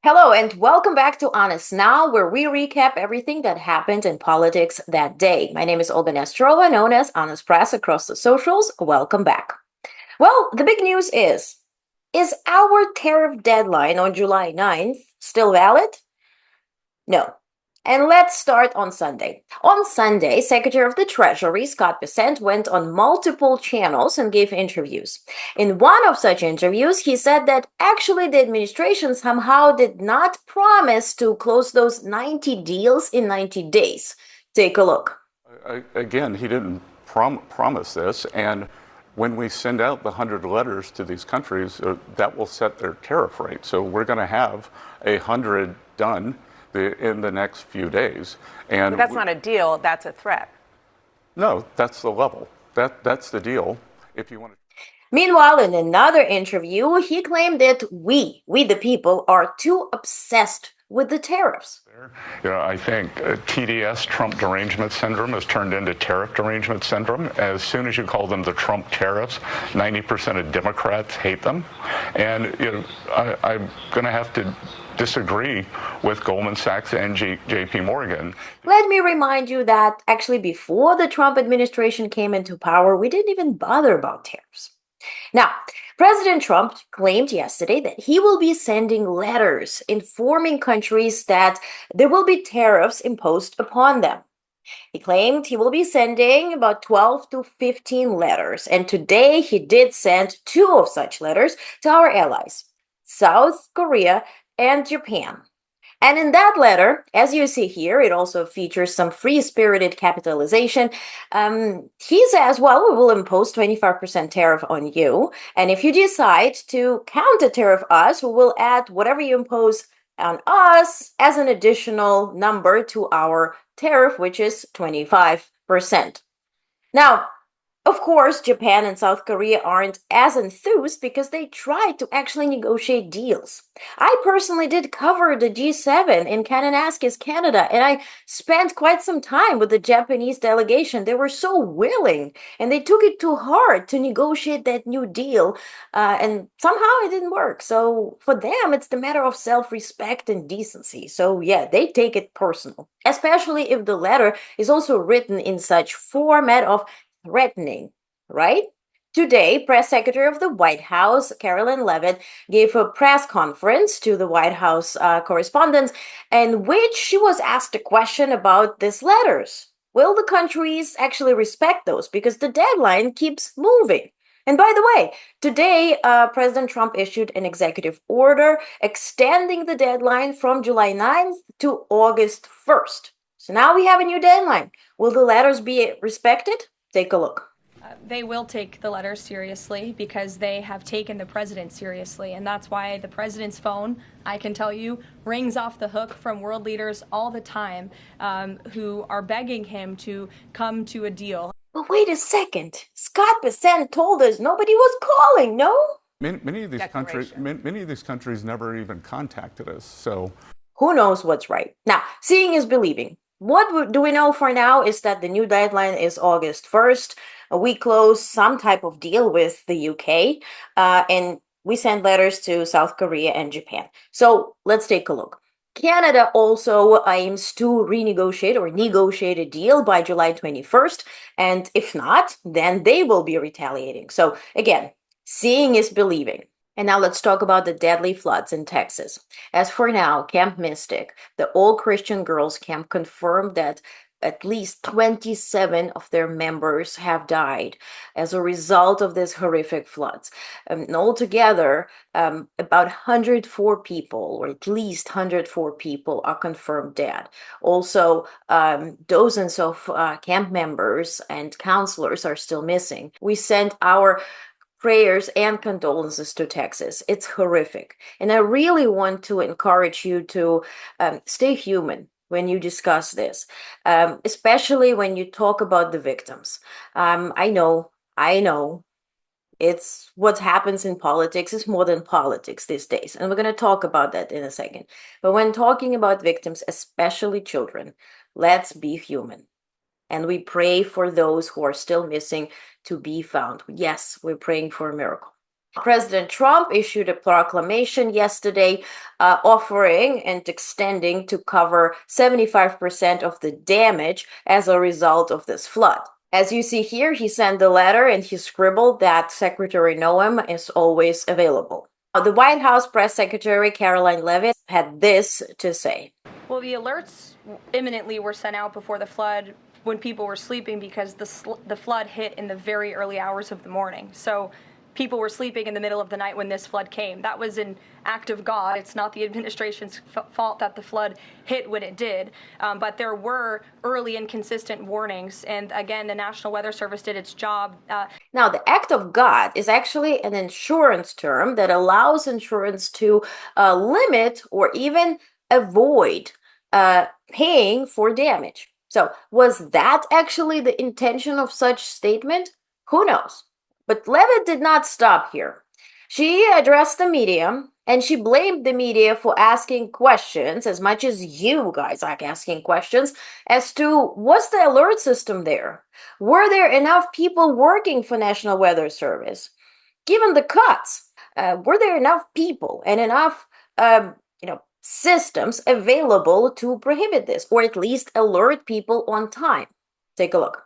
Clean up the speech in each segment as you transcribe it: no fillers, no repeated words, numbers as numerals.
Hello and welcome back to Honest Now, where we recap everything that happened in politics that day. My name is Onest, known as Honest Press across the socials. Welcome back. Well, the big news is our tariff deadline on July 9th still valid? No. And let's start on Sunday. On Sunday, Secretary of the Treasury Scott Bessent went on multiple channels and gave interviews. In one of such interviews, he said that actually the administration somehow did not promise to close those 90 deals in 90 days. Take a look. Again, he didn't promise this, and when we send out the 100 letters to these countries, that will set their tariff rate. So we're going to have 100 done in the next few days. And but that's not a deal, that's a threat. No, that's the level. That's the deal. If you want to. Meanwhile, in another interview, he claimed that we the people, are too obsessed with the tariffs. I think TDS, Trump derangement syndrome, has turned into tariff derangement syndrome. As soon as you call them the Trump tariffs, 90% of Democrats hate them. And I'm going to have to disagree with Goldman Sachs and JP Morgan. Let me remind you that actually before the Trump administration came into power, we didn't even bother about tariffs. Now, President Trump claimed yesterday that he will be sending letters informing countries that there will be tariffs imposed upon them. He claimed he will be sending about 12 to 15 letters, and today he did send two of such letters to our allies, South Korea and Japan. And in that letter, as you see here, it also features some free-spirited capitalization. He says, well, we will impose 25% tariff on you. And if you decide to counter-tariff us, we will add whatever you impose on us as an additional number to our tariff, which is 25%. Now, of course, Japan and South Korea aren't as enthused because they tried to actually negotiate deals. I personally did cover the G7 in Kananaskis, Canada, and I spent quite some time with the Japanese delegation. They were so willing, and they took it to heart to negotiate that new deal, and somehow it didn't work. So for them, it's the matter of self-respect and decency. So yeah, they take it personal, especially if the letter is also written in such format of threatening, right? Today, Press Secretary of the White House, Carolyn Leavitt, gave a press conference to the White House correspondents in which she was asked a question about these letters. Will the countries actually respect those? Because the deadline keeps moving. And by the way, today, President Trump issued an executive order extending the deadline from July 9th to August 1st. So now we have a new deadline. Will the letters be respected? Take a look. They will take the letters seriously because they have taken the president seriously. And that's why the president's phone, I can tell you, rings off the hook from world leaders all the time who are begging him to come to a deal. But wait a second. Scott Bessent told us nobody was calling, no? Many of these countries never even contacted us. So who knows what's right? Now, seeing is believing. What do we know for now is that the new deadline is August 1st. We close some type of deal with the UK, and we send letters to South Korea and Japan. So let's take a look. Canada also aims to renegotiate or negotiate a deal by July 21st. And if not, then they will be retaliating. So again, seeing is believing. And now let's talk about the deadly floods in Texas. As for now, Camp Mystic, the all-Christian girls' camp, confirmed that at least 27 of their members have died as a result of these horrific floods. And altogether, about 104 people, or at least 104 people, are confirmed dead. Also, dozens of camp members and counselors are still missing. We sent our prayers and condolences to Texas. It's horrific. And I really want to encourage you to stay human when you discuss this, especially when you talk about the victims. I know, it's what happens in politics is more than politics these days. And we're going to talk about that in a second. But when talking about victims, especially children, let's be human. And we pray for those who are still missing to be found. Yes, we're praying for a miracle. President Trump issued a proclamation yesterday offering and extending to cover 75% of the damage as a result of this flood. As you see here, he sent a letter and he scribbled that Secretary Noem is always available. The White House Press Secretary Caroline Leavitt had this to say. Well, the alerts imminently were sent out before the flood when people were sleeping because the flood hit in the very early hours of the morning. So people were sleeping in the middle of the night when this flood came. That was an act of God. It's not the administration's fault that the flood hit when it did. But there were early and consistent warnings. And again, the National Weather Service did its job. Now, the act of God is actually an insurance term that allows insurance to limit or even avoid paying for damage. So, was that actually the intention of such statement? Who knows? But Leavitt did not stop here. She addressed the media and she blamed the media for asking questions as much as you guys like asking questions as to was the alert system there? Were there enough people working for National Weather Service? Given the cuts, were there enough people and enough, systems available to prohibit this or at least alert people on time? Take a look.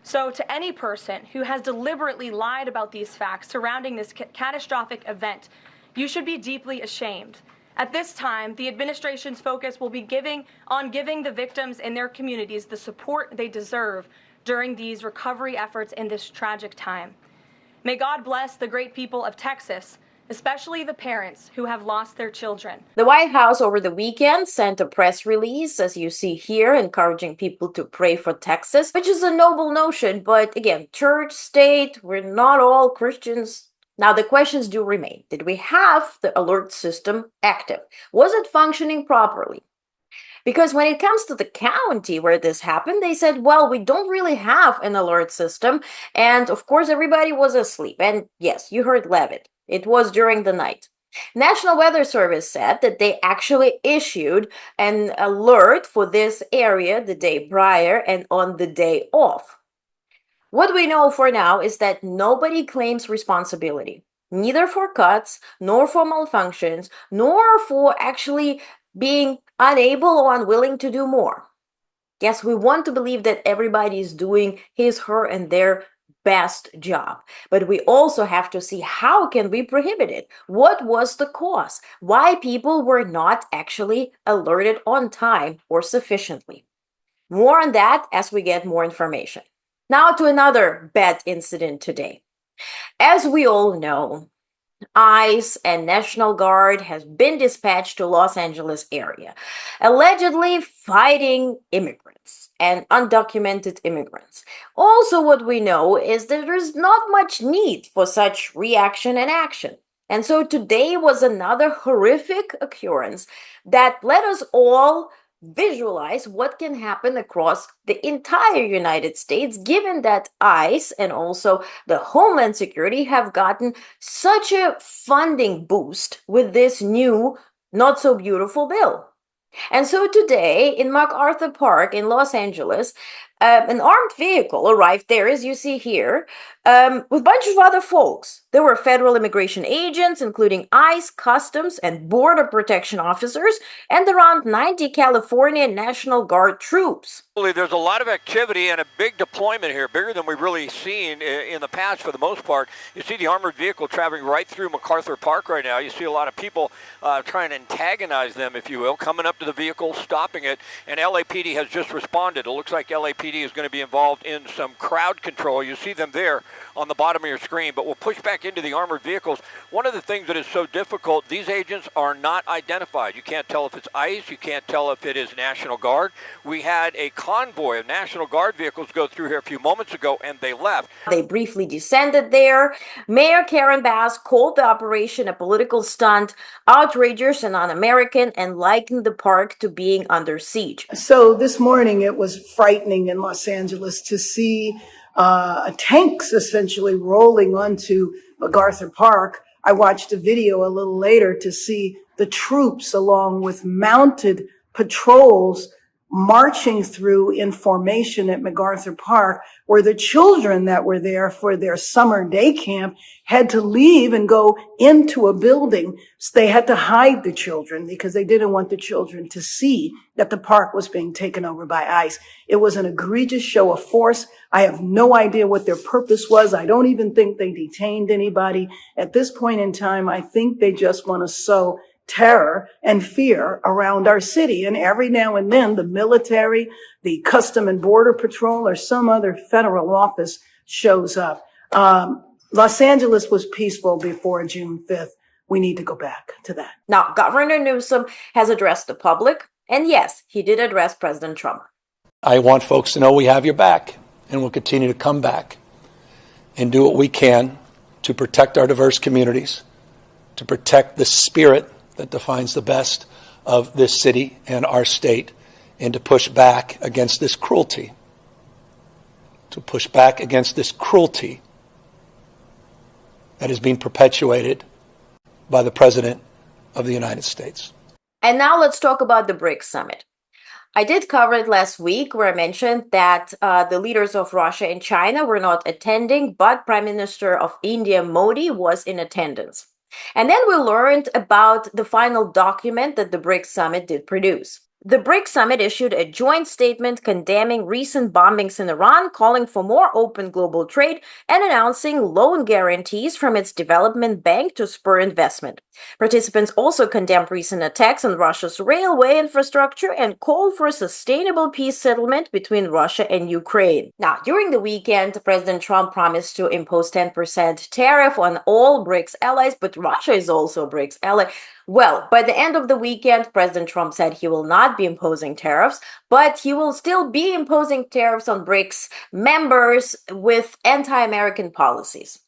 So to any person who has deliberately lied about these facts surrounding this catastrophic event, you should be deeply ashamed. At this time, the administration's focus will be on giving the victims and their communities the support they deserve during these recovery efforts in this tragic time. May God bless the great people of Texas, especially the parents who have lost their children. The White House over the weekend sent a press release, as you see here, encouraging people to pray for Texas, which is a noble notion. But again, church, state, we're not all Christians. Now, the questions do remain. Did we have the alert system active? Was it functioning properly? Because when it comes to the county where this happened, they said, well, we don't really have an alert system. And of course, everybody was asleep. And yes, you heard Leavitt. It was during the night. National Weather Service said that they actually issued an alert for this area the day prior and on the day off. What we know for now is that nobody claims responsibility, neither for cuts, nor for malfunctions, nor for actually being unable or unwilling to do more. Yes, we want to believe that everybody is doing his, her, and their best job, but we also have to see how can we prohibit it? What was the cause? Why people were not actually alerted on time or sufficiently? More on that as we get more information. Now to another bad incident today. As we all know, ICE and National Guard has been dispatched to Los Angeles area, allegedly fighting immigrants and undocumented immigrants. Also, what we know is that there's not much need for such reaction and action. And so today was another horrific occurrence that let us all visualize what can happen across the entire United States, given that ICE and also the Homeland Security have gotten such a funding boost with this new, not so beautiful bill. And so today in MacArthur Park in Los Angeles, an armed vehicle arrived there, as you see here, with a bunch of other folks. There were federal immigration agents, including ICE, Customs, and Border Protection officers, and around 90 California National Guard troops. There's a lot of activity and a big deployment here, bigger than we've really seen in the past for the most part. You see the armored vehicle traveling right through MacArthur Park right now. You see a lot of people trying to antagonize them, if you will, coming up to the vehicle, stopping it, and LAPD has just responded. It looks like LAPD is going to be involved in some crowd control. You see them there on the bottom of your screen, but we'll push back into the armored vehicles. One of the things that is so difficult, these agents are not identified. You can't tell if it's ICE, you can't tell if it is National Guard. We had a convoy of National Guard vehicles go through here a few moments ago, and they left. They briefly descended there. Mayor Karen Bass called the operation a political stunt, outrageous and un-American, and likened the park to being under siege. So this morning it was frightening in Los Angeles to see tanks essentially rolling onto MacArthur Park. I watched a video a little later to see the troops along with mounted patrols marching through in formation at MacArthur Park, where the children that were there for their summer day camp had to leave and go into a building. So they had to hide the children because they didn't want the children to see that the park was being taken over by ICE. It was an egregious show of force. I have no idea what their purpose was. I don't even think they detained anybody. At this point in time, I think they just want to sow terror and fear around our city. And every now and then, the military, the Custom and Border Patrol, or some other federal office shows up. Los Angeles was peaceful before June 5th. We need to go back to that. Now, Governor Newsom has addressed the public, and yes, he did address President Trump. I want folks to know we have your back, and we'll continue to come back and do what we can to protect our diverse communities, to protect the spirit that defines the best of this city and our state, and to push back against this cruelty. That is being perpetuated by the President of the United States. And now let's talk about the BRICS summit. I did cover it last week where I mentioned that the leaders of Russia and China were not attending, but Prime Minister of India, Modi, was in attendance. And then we learned about the final document that the BRICS summit did produce. The BRICS summit issued a joint statement condemning recent bombings in Iran, calling for more open global trade, and announcing loan guarantees from its development bank to spur investment. Participants also condemned recent attacks on Russia's railway infrastructure and called for a sustainable peace settlement between Russia and Ukraine. Now, during the weekend, President Trump promised to impose 10% tariff on all BRICS allies, but Russia is also a BRICS ally. Well, by the end of the weekend, President Trump said he will not be imposing tariffs, but he will still be imposing tariffs on BRICS members with anti-American policies,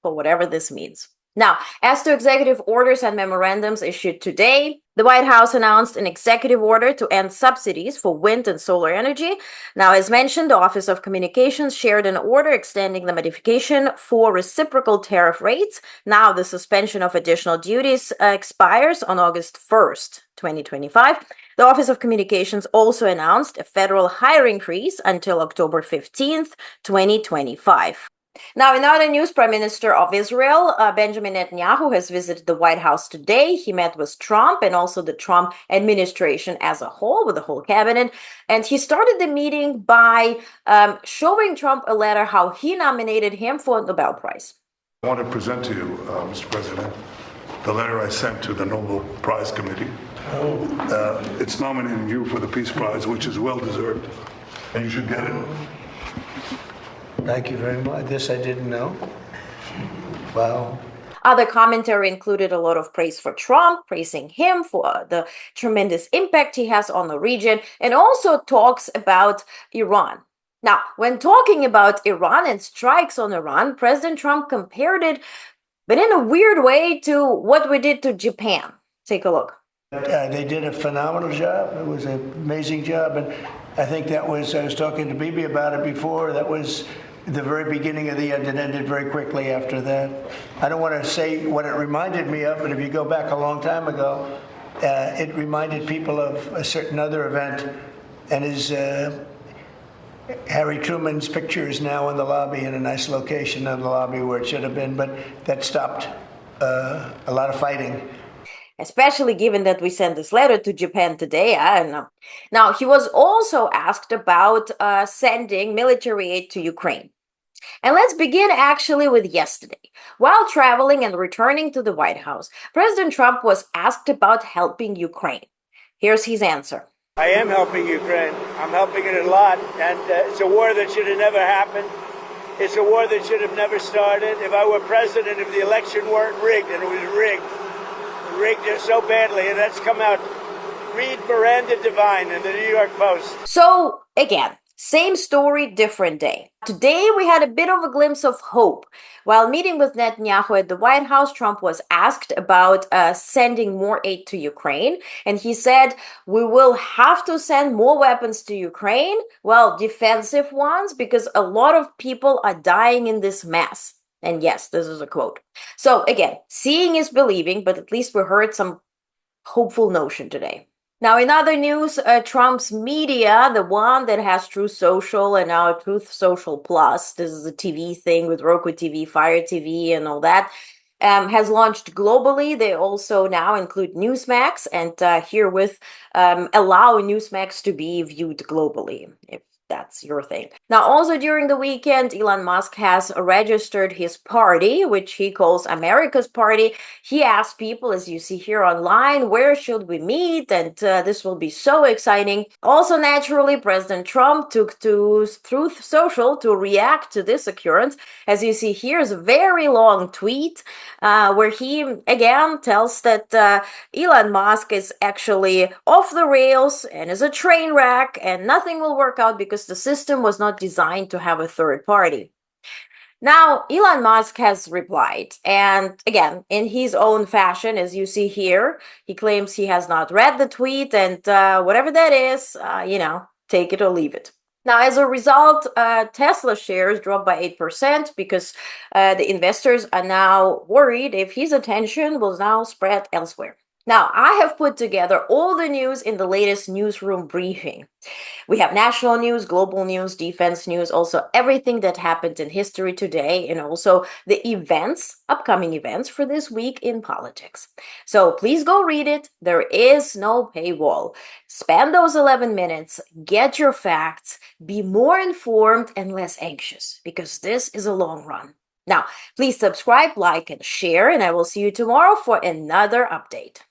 for whatever this means. Now, as to executive orders and memorandums issued today, the White House announced an executive order to end subsidies for wind and solar energy. Now, as mentioned, the Office of Communications shared an order extending the modification for reciprocal tariff rates. Now, the suspension of additional duties expires on August 1st, 2025. The Office of Communications also announced a federal hiring freeze until October 15th, 2025. Now, in other news, Prime Minister of Israel, Benjamin Netanyahu, has visited the White House today. He met with Trump and also the Trump administration as a whole, with the whole cabinet. And he started the meeting by showing Trump a letter how he nominated him for a Nobel Prize. I want to present to you, Mr. President, the letter I sent to the Nobel Prize Committee. It's nominating you for the Peace Prize, which is well-deserved, and you should get it. Thank you very much. This I didn't know. Wow. Other commentary included a lot of praise for Trump, praising him for the tremendous impact he has on the region, and also talks about Iran. Now, when talking about Iran and strikes on Iran, President Trump compared it, but in a weird way, to what we did to Japan. Take a look. They did a phenomenal job. It was an amazing job. And I think that was, I was talking to Bibi about it before, that was the very beginning of the end. It ended very quickly after that. I don't want to say what it reminded me of, but if you go back a long time ago, it reminded people of a certain other event. And his Harry Truman's picture is now in the lobby, in a nice location in the lobby where it should have been, but that stopped a lot of fighting. Especially given that we sent this letter to Japan today, I don't know. Now, he was also asked about sending military aid to Ukraine. And let's begin actually with yesterday. While traveling and returning to the White House, President Trump was asked about helping Ukraine. Here's his answer. I am helping Ukraine. I'm helping it a lot. And it's a war that should have never happened. It's a war that should have never started. If I were president, if the election weren't rigged, and it was rigged so badly, and that's come out. Read Miranda Devine in the New York Post. So, again, same story, different day. Today, we had a bit of a glimpse of hope. While meeting with Netanyahu at the White House, Trump was asked about sending more aid to Ukraine. And he said, we will have to send more weapons to Ukraine, well, defensive ones, because a lot of people are dying in this mess. And yes, this is a quote. So again, seeing is believing, but at least we heard some hopeful notion today. Now, in other news, Trump's media, the one that has Truth Social and now Truth Social Plus, this is a TV thing with Roku TV, Fire TV, and all that, has launched globally. They also now include Newsmax and herewith allow Newsmax to be viewed globally, if that's your thing. Now, also during the weekend, Elon Musk has registered his party, which he calls America's Party. He asked people, as you see here online, where should we meet? And this will be so exciting. Also, naturally, President Trump took to Truth Social to react to this occurrence. As you see here is a very long tweet where he again tells that Elon Musk is actually off the rails and is a train wreck and nothing will work out because the system was not designed to have a third party. Now, Elon Musk has replied, and again, in his own fashion, as you see here, he claims he has not read the tweet, and whatever that is, take it or leave it. Now, as a result, Tesla shares dropped by 8% because the investors are now worried if his attention will now spread elsewhere. Now, I have put together all the news in the latest newsroom briefing. We have national news, global news, defense news, also everything that happened in history today, and also the events, upcoming events for this week in politics. So please go read it. There is no paywall. Spend those 11 minutes, get your facts, be more informed and less anxious, because this is a long run. Now, please subscribe, like, and share, and I will see you tomorrow for another update.